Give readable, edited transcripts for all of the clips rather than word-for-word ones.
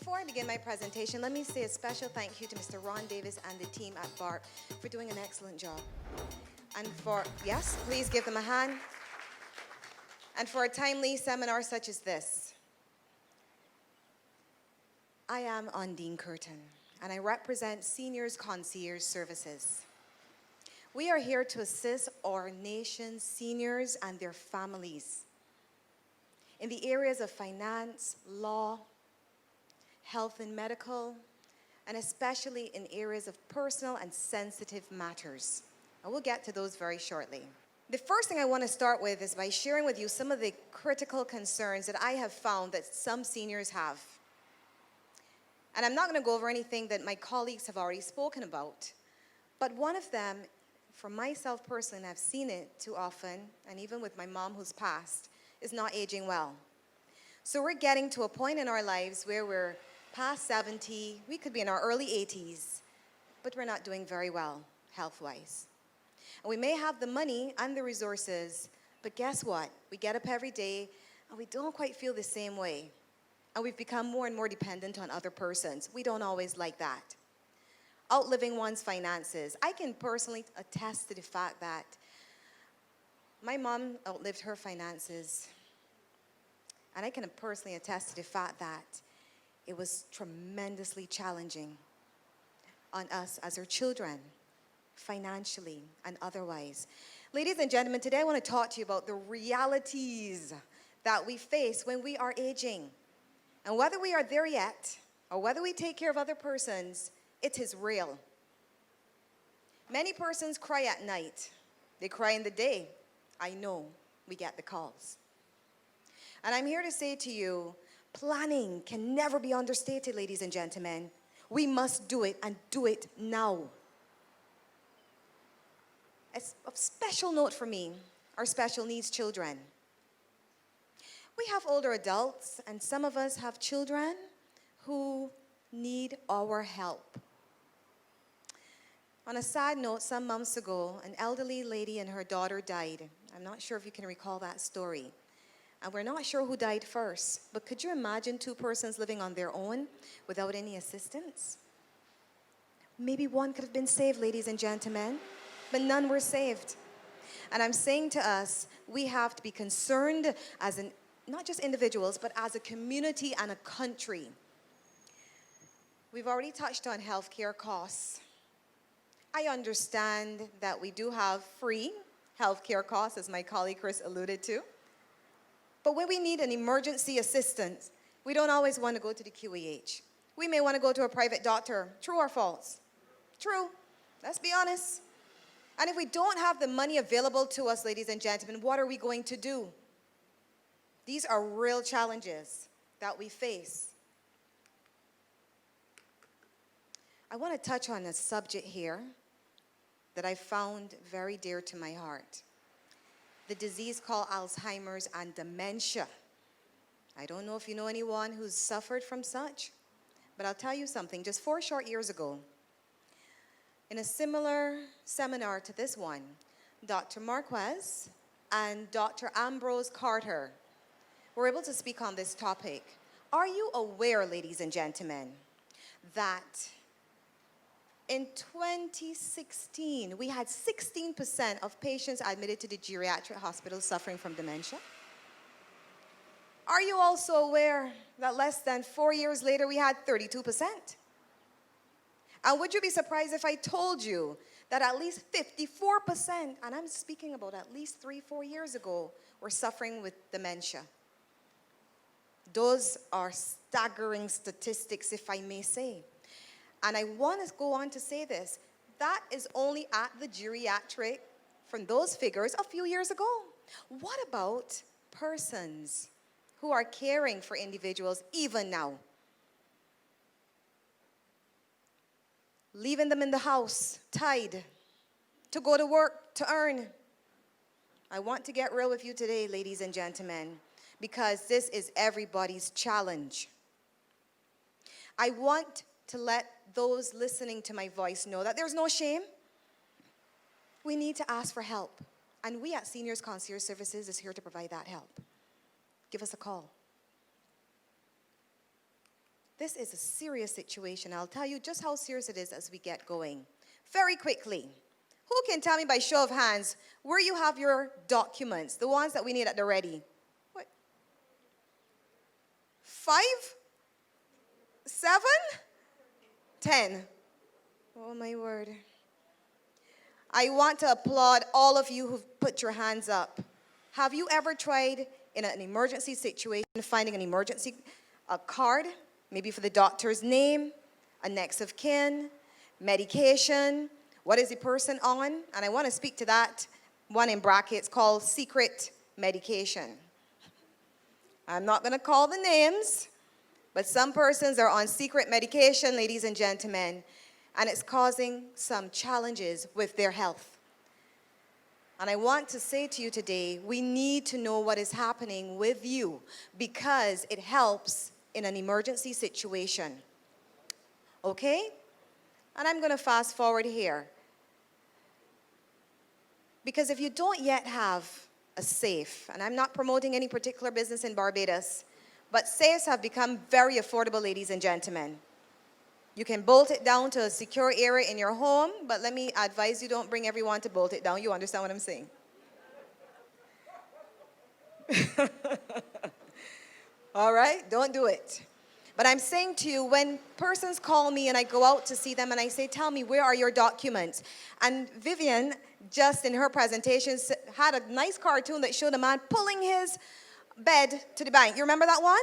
Before I begin my presentation, let me say a special thank you to Mr. Ron Davis and the team at BARP for doing an excellent job. And yes, please give them a hand. And for a timely seminar such as this. I am Ondene Kirton, and I represent Seniors Concierge Services. We are here to assist our nation's seniors and their families in the areas of finance, law, health and medical, and especially in areas of personal and sensitive matters. I will get to those very shortly. The first thing I want to start with is by sharing with you some of the critical concerns that I have found that some seniors have. And I'm not going to go over anything that my colleagues have already spoken about, but one of them, for myself personally, and I've seen it too often, and even with my mom who's passed, is not aging well. So we're getting to a point in our lives where we're past 70, we could be in our early 80s, but we're not doing very well health-wise. And we may have the money and the resources, but guess what? We get up every day and we don't quite feel the same way. And we've become more and more dependent on other persons. We don't always like that. Outliving one's finances. I can personally attest to the fact that my mom outlived her finances. And I can personally attest to the fact that it was tremendously challenging on us as her children, financially and otherwise. Ladies and gentlemen, today I want to talk to you about the realities that we face when we are aging. And whether we are there yet, or whether we take care of other persons, it is real. Many persons cry at night. They cry in the day. I know we get the calls. And I'm here to say to you, planning can never be understated, ladies and gentlemen. We must do it, and do it now. As a special note for me, our special needs children. We have older adults, and some of us have children who need our help. On a sad note, some months ago, an elderly lady and her daughter died. I'm not sure if you can recall that story. And we're not sure who died first, but could you imagine two persons living on their own without any assistance? Maybe one could have been saved, ladies and gentlemen, but none were saved. And I'm saying to us, we have to be concerned as not just individuals, but as a community and a country. We've already touched on healthcare costs. I understand that we do have free healthcare costs, as my colleague Chris alluded to. But when we need an emergency assistance, we don't always want to go to the QEH. We may want to go to a private doctor. True or false? True. Let's be honest. And if we don't have the money available to us, ladies and gentlemen, what are we going to do? These are real challenges that we face. I want to touch on a subject here that I found very dear to my heart. The disease called Alzheimer's and dementia. I don't know if you know anyone who's suffered from such, but I'll tell you something. Just 4 short years ago, in a similar seminar to this one, Dr. Marquez and Dr. Ambrose Carter were able to speak on this topic. Are you aware, ladies and gentlemen, that in 2016, we had 16% of patients admitted to the geriatric hospital suffering from dementia? Are you also aware that less than 4 years later, we had 32%? And would you be surprised if I told you that at least 54%, and I'm speaking about at least 3-4 years ago, were suffering with dementia? Those are staggering statistics, if I may say. And I want to go on to say this. That is only at the geriatric from those figures a few years ago. What about persons who are caring for individuals even now? Leaving them in the house, tied, to go to work, to earn. I want to get real with you today, ladies and gentlemen, because this is everybody's challenge. I want to let those listening to my voice know that there's no shame. We need to ask for help. And we at Seniors Concierge Services is here to provide that help. Give us a call. This is a serious situation. I'll tell you just how serious it is as we get going. Very quickly, who can tell me by show of hands where you have your documents, the ones that we need at the ready? What? 5? 7? 10? Oh, my word. I want to applaud all of you who've put your hands up. Have you ever tried in an emergency situation finding an emergency card, maybe for the doctor's name, a next of kin, medication, what is the person on? And I want to speak to that one in brackets called secret medication. I'm not going to call the names, but some persons are on secret medication, ladies and gentlemen, and it's causing some challenges with their health. And I want to say to you today, we need to know what is happening with you because it helps in an emergency situation. Okay? And I'm going to fast forward here. Because if you don't yet have a safe, and I'm not promoting any particular business in Barbados, but safes have become very affordable, ladies and gentlemen. You can bolt it down to a secure area in your home, but let me advise you, don't bring everyone to bolt it down. You understand what I'm saying? All right? Don't do it. But I'm saying to you, when persons call me and I go out to see them and I say, tell me, where are your documents? And Vivian, just in her presentation, had a nice cartoon that showed a man pulling his bed to the bank. You remember that one?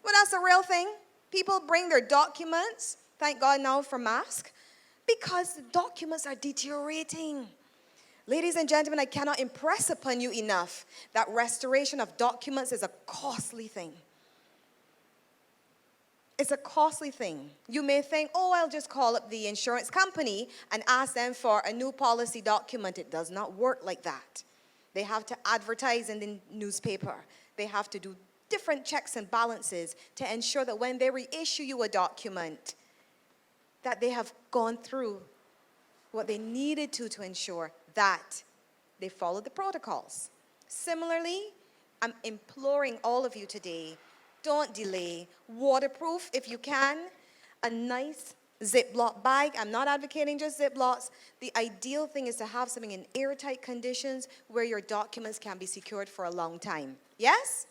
Well, that's a real thing. People bring their documents, thank God now for masks, because the documents are deteriorating. Ladies and gentlemen, I cannot impress upon you enough that restoration of documents is a costly thing. It's a costly thing. You may think, oh, I'll just call up the insurance company and ask them for a new policy document. It does not work like that. They have to advertise in the newspaper. They have to do different checks and balances to ensure that when they reissue you a document, that they have gone through what they needed to ensure that they followed the protocols. Similarly, I'm imploring all of you today, don't delay. Waterproof if you can. A nice Ziploc bag. I'm not advocating just Ziplocs. The ideal thing is to have something in airtight conditions where your documents can be secured for a long time. Yes?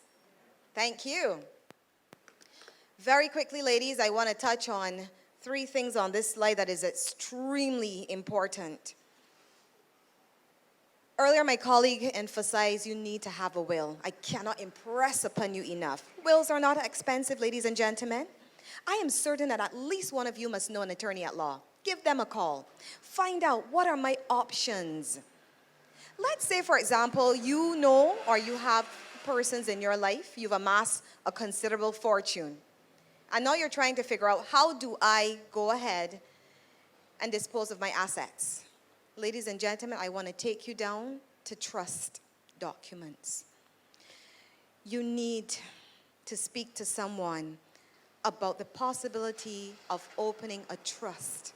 Thank you. Very quickly, ladies, I want to touch on 3 things on this slide that is extremely important. Earlier, my colleague emphasized you need to have a will. I cannot impress upon you enough. Wills are not expensive, ladies and gentlemen. I am certain that at least one of you must know an attorney at law. Give them a call. Find out, what are my options? Let's say, for example, you know or you have persons in your life, you've amassed a considerable fortune. And now you're trying to figure out, how do I go ahead and dispose of my assets? Ladies and gentlemen, I want to take you down to trust documents. You need to speak to someone about the possibility of opening a trust.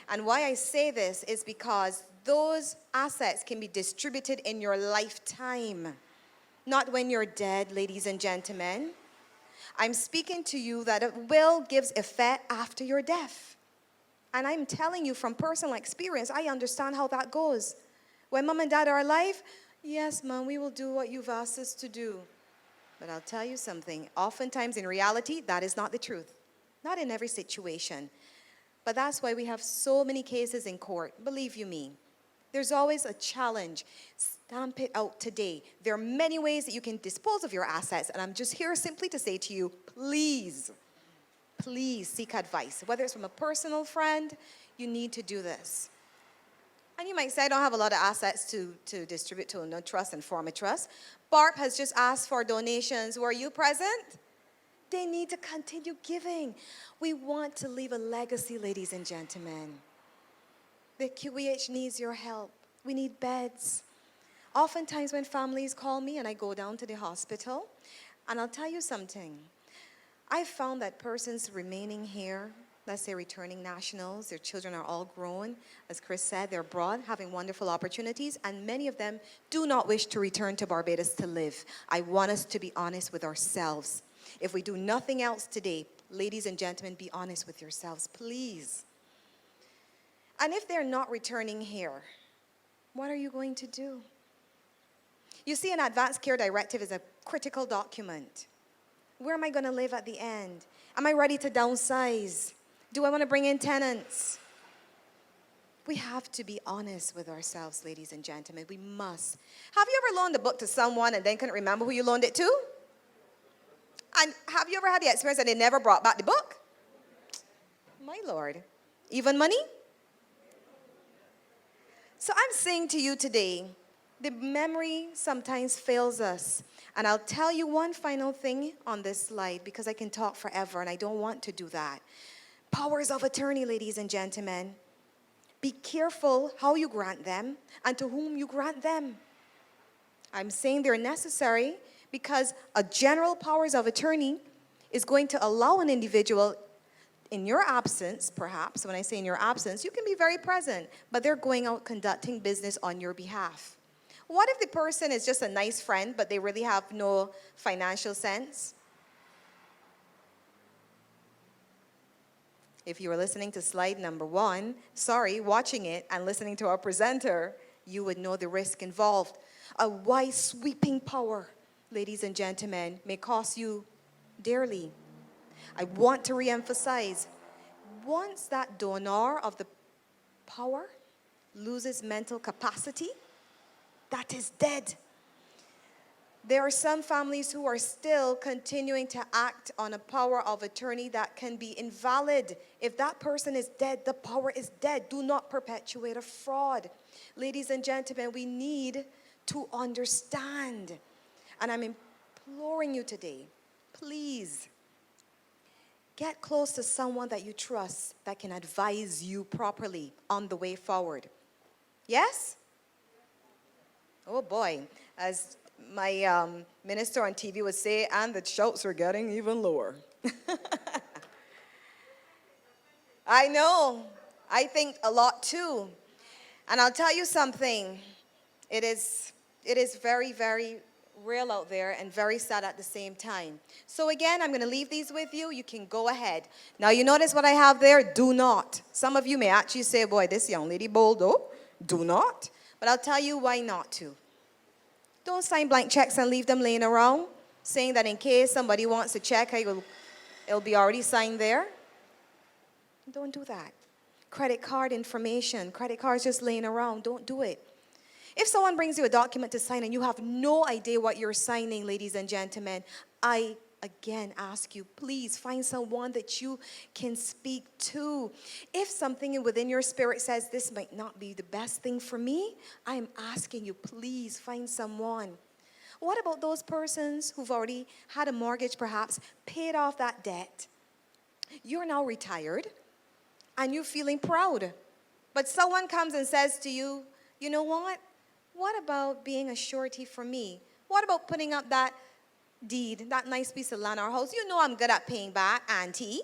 And why I say this is because those assets can be distributed in your lifetime, not when you're dead, ladies and gentlemen. I'm speaking to you that a will gives effect after your death. And I'm telling you from personal experience, I understand how that goes. When mom and dad are alive, yes, mom, we will do what you've asked us to do. But I'll tell you something, oftentimes in reality, that is not the truth. Not in every situation. But that's why we have so many cases in court, believe you me. There's always a challenge. Stamp it out today. There are many ways that you can dispose of your assets, and I'm just here simply to say to you, please seek advice. Whether it's from a personal friend, you need to do this. And you might say, I don't have a lot of assets to distribute to a trust and form a trust. BARP has just asked for donations. Were you present? They need to continue giving. We want to leave a legacy, ladies and gentlemen. The QEH needs your help. We need beds. Oftentimes when families call me and I go down to the hospital, and I'll tell you something, I found that persons remaining here, let's say returning nationals, their children are all grown. As Chris said, they're abroad, having wonderful opportunities, and many of them do not wish to return to Barbados to live. I want us to be honest with ourselves. If we do nothing else today, Ladies and gentlemen, be honest with yourselves, please. And if they're not returning here, what are you going to do? You see, an advance care directive is a critical document. Where am I going to live at the end? Am I ready to downsize? Do I want to bring in tenants? We have to be honest with ourselves, ladies and gentlemen. We must. Have you ever loaned a book to someone and then couldn't remember who you loaned it to? And have you ever had the experience that they never brought back the book? My Lord. Even money? So I'm saying to you today, the memory sometimes fails us. And I'll tell you one final thing on this slide because I can talk forever and I don't want to do that. Powers of attorney, ladies and gentlemen. Be careful how you grant them and to whom you grant them. I'm saying they're necessary because a general powers of attorney is going to allow an individual in your absence, perhaps, when I say in your absence, you can be very present, but they're going out conducting business on your behalf. What if the person is just a nice friend, but they really have no financial sense? If you were listening to slide number 1, watching it and listening to our presenter, you would know the risk involved. A wide sweeping power, ladies and gentlemen, may cost you dearly. I want to reemphasize, once that donor of the power loses mental capacity, that is dead. There are some families who are still continuing to act on a power of attorney that can be invalid. If that person is dead, the power is dead. Do not perpetuate a fraud. Ladies and gentlemen, we need to understand. And I'm imploring you today, please, get close to someone that you trust that can advise you properly on the way forward. Yes? Oh boy, as my minister on TV would say, and the shouts are getting even lower. I know. I think a lot too. And I'll tell you something. It is very, very real out there and very sad at the same time. So again, I'm going to leave these with you. You can go ahead. Now, you notice what I have there? Do not. Some of you may actually say, boy, this young lady bold though. Do not. But I'll tell you why not to. Don't sign blank checks and leave them laying around, saying that in case somebody wants a check, it'll be already signed there. Don't do that. Credit card information, credit cards just laying around, don't do it. If someone brings you a document to sign and you have no idea what you're signing, ladies and gentlemen, I again ask you, please find someone that you can speak to. If something within your spirit says this might not be the best thing for me, I am asking you, please find someone. What about those persons who've already had a mortgage, perhaps paid off that debt? You're now retired and you're feeling proud. But someone comes and says to you, you know what? What about being a surety for me? What about putting up that deed, that nice piece of land, our house? You know I'm good at paying back, auntie.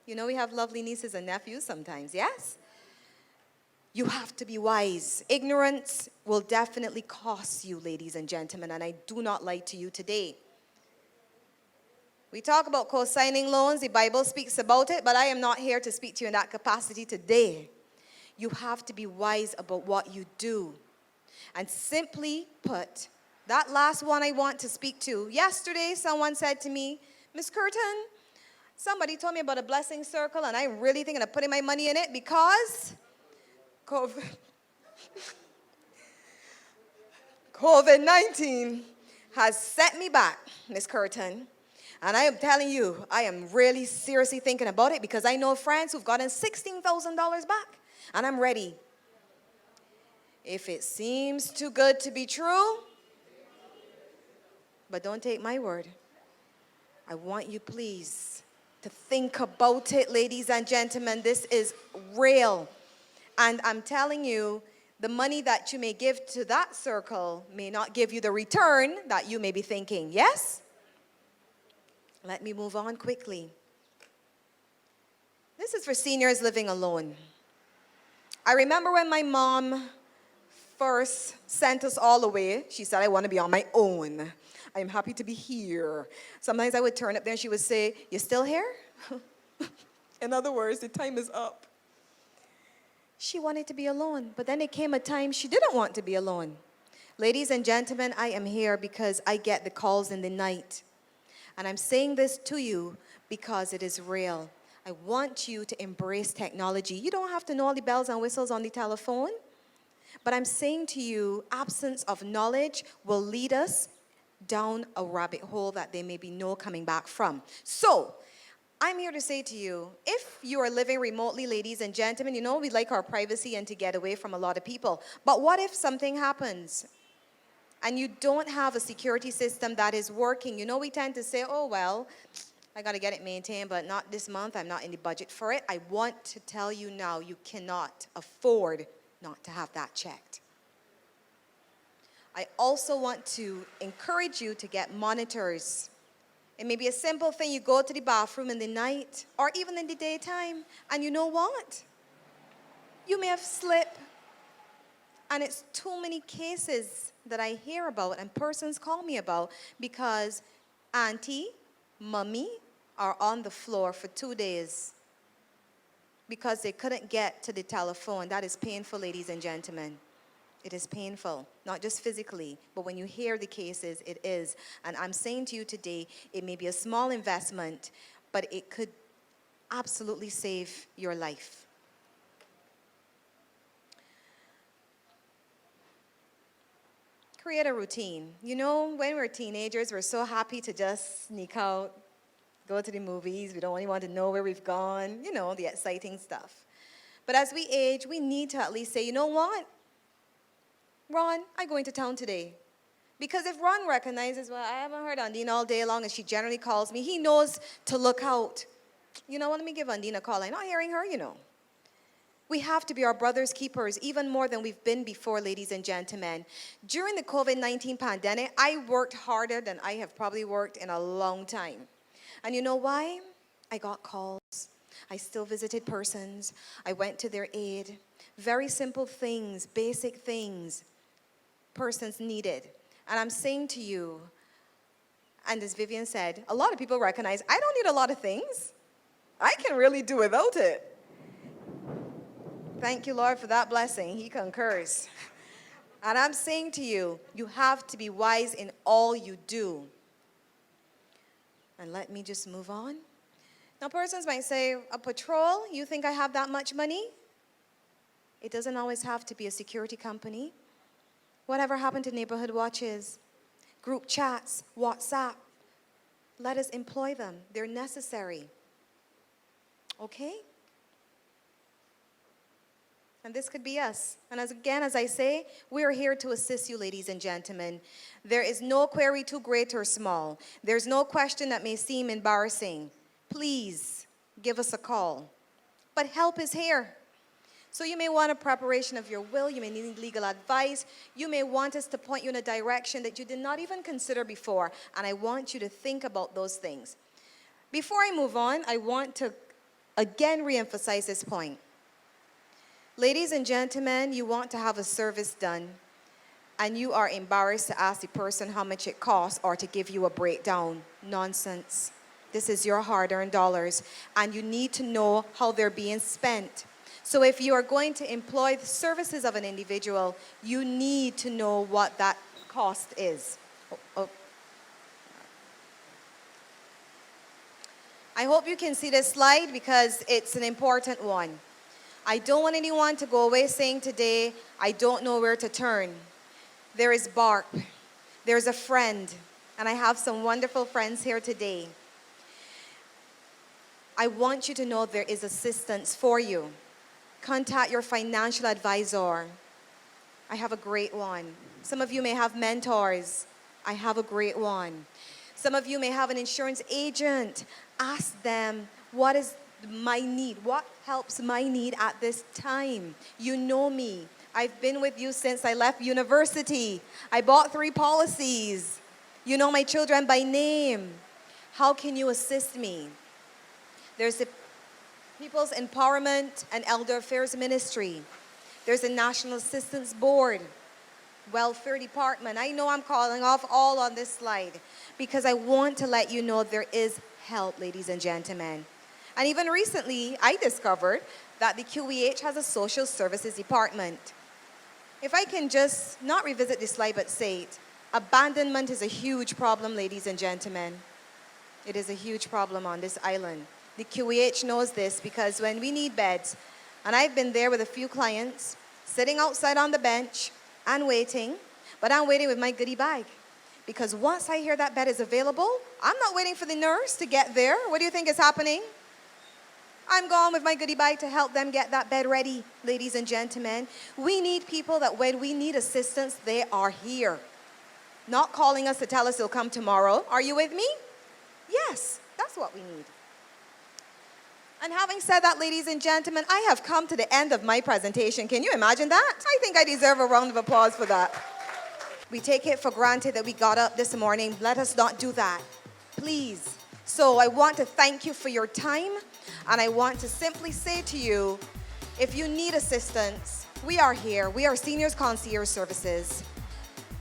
You know we have lovely nieces and nephews sometimes, yes? You have to be wise. Ignorance will definitely cost you, ladies and gentlemen, and I do not lie to you today. We talk about co-signing loans. The Bible speaks about it, but I am not here to speak to you in that capacity today. You have to be wise about what you do. And simply put, that last one I want to speak to. Yesterday, someone said to me, Miss Kirton, somebody told me about a blessing circle, and I'm really thinking of putting my money in it because COVID-19 has set me back, Miss Kirton. And I am telling you, I am really seriously thinking about it because I know friends who've gotten $16,000 back, and I'm ready. If it seems too good to be true, but don't take my word. I want you, please, to think about it, ladies and gentlemen. This is real. And I'm telling you, the money that you may give to that circle may not give you the return that you may be thinking. Yes? Let me move on quickly. This is for seniors living alone. I remember when my mom first sent us all away, she said, I want to be on my own. I'm happy to be here. Sometimes I would turn up there and she would say, you still here? In other words, the time is up. She wanted to be alone, but then it came a time she didn't want to be alone. Ladies and gentlemen, I am here because I get the calls in the night. And I'm saying this to you because it is real. I want you to embrace technology. You don't have to know all the bells and whistles on the telephone. But I'm saying to you, absence of knowledge will lead us down a rabbit hole that there may be no coming back from. So, I'm here to say to you, if you are living remotely, ladies and gentlemen, you know we like our privacy and to get away from a lot of people. But what if something happens and you don't have a security system that is working? You know, we tend to say, oh, well, I got to get it maintained, but not this month. I'm not in the budget for it. I want to tell you now, you cannot afford not to have that checked. I also want to encourage you to get monitors. It may be a simple thing. You go to the bathroom in the night or even in the daytime, and you know what? You may have slipped, and it's too many cases that I hear about and persons call me about because auntie, mommy are on the floor for 2 days because they couldn't get to the telephone. That is painful, ladies and gentlemen. It is painful, not just physically, but when you hear the cases, it is. And I'm saying to you today, it may be a small investment, but it could absolutely save your life. Create a routine. You know, when we're teenagers, we're so happy to just sneak out, go to the movies. We don't really want to know where we've gone, you know, the exciting stuff. But as we age, we need to at least say, you know what? Ron, I'm going to town today. Because if Ron recognizes, well, I haven't heard Ondene all day long, and she generally calls me, he knows to look out. You know what, let me give Ondene a call. I'm not hearing her, you know. We have to be our brother's keepers, even more than we've been before, ladies and gentlemen. During the COVID-19 pandemic, I worked harder than I have probably worked in a long time. And you know why? I got calls. I still visited persons. I went to their aid. Very simple things, basic things persons needed. And I'm saying to you, and as Vivian said, a lot of people recognize, I don't need a lot of things. I can really do without it. Thank you, Lord, for that blessing. He concurs. And I'm saying to you, you have to be wise in all you do. And let me just move on. Now, persons might say, a patrol, you think I have that much money? It doesn't always have to be a security company. Whatever happened to neighborhood watches, group chats, WhatsApp? Let us employ them. They're necessary. Okay? And this could be us. And as I say, we are here to assist you, ladies and gentlemen. There is no query too great or small. There's no question that may seem embarrassing. Please give us a call. But help is here. So you may want a preparation of your will. You may need legal advice. You may want us to point you in a direction that you did not even consider before. And I want you to think about those things. Before I move on, I want to again reemphasize this point. Ladies and gentlemen, you want to have a service done, and you are embarrassed to ask the person how much it costs or to give you a breakdown. Nonsense. This is your hard-earned dollars, and you need to know how they're being spent. So if you are going to employ the services of an individual, you need to know what that cost is. I hope you can see this slide because it's an important one. I don't want anyone to go away saying today, I don't know where to turn. There is BARP. There's a friend, and I have some wonderful friends here today. I want you to know there is assistance for you. Contact your financial advisor. I have a great one. Some of you may have mentors. I have a great one. Some of you may have an insurance agent. Ask them, what is my need? What helps my need at this time? You know me. I've been with you since I left university. I bought 3 policies. You know my children by name. How can you assist me? There's the People's Empowerment and Elder Affairs Ministry. There's a National Assistance Board, Welfare Department. I know I'm calling off all on this slide because I want to let you know there is help, ladies and gentlemen. And even recently, I discovered that the QEH has a social services department. If I can just not revisit this slide but say it, abandonment is a huge problem, ladies and gentlemen. It is a huge problem on this island. The QEH knows this because when we need beds, and I've been there with a few clients, sitting outside on the bench and waiting, but I'm waiting with my goodie bag. Because once I hear that bed is available, I'm not waiting for the nurse to get there. What do you think is happening? I'm gone with my goodie bag to help them get that bed ready, ladies and gentlemen. We need people that when we need assistance, they are here. Not calling us to tell us they'll come tomorrow. Are you with me? Yes, that's what we need. And having said that, ladies and gentlemen, I have come to the end of my presentation. Can you imagine that? I think I deserve a round of applause for that. We take it for granted that we got up this morning. Let us not do that, please. So I want to thank you for your time, and I want to simply say to you, if you need assistance, we are here. We are Seniors Concierge Services.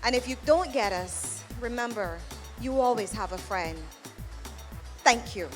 And if you don't get us, remember, you always have a friend. Thank you.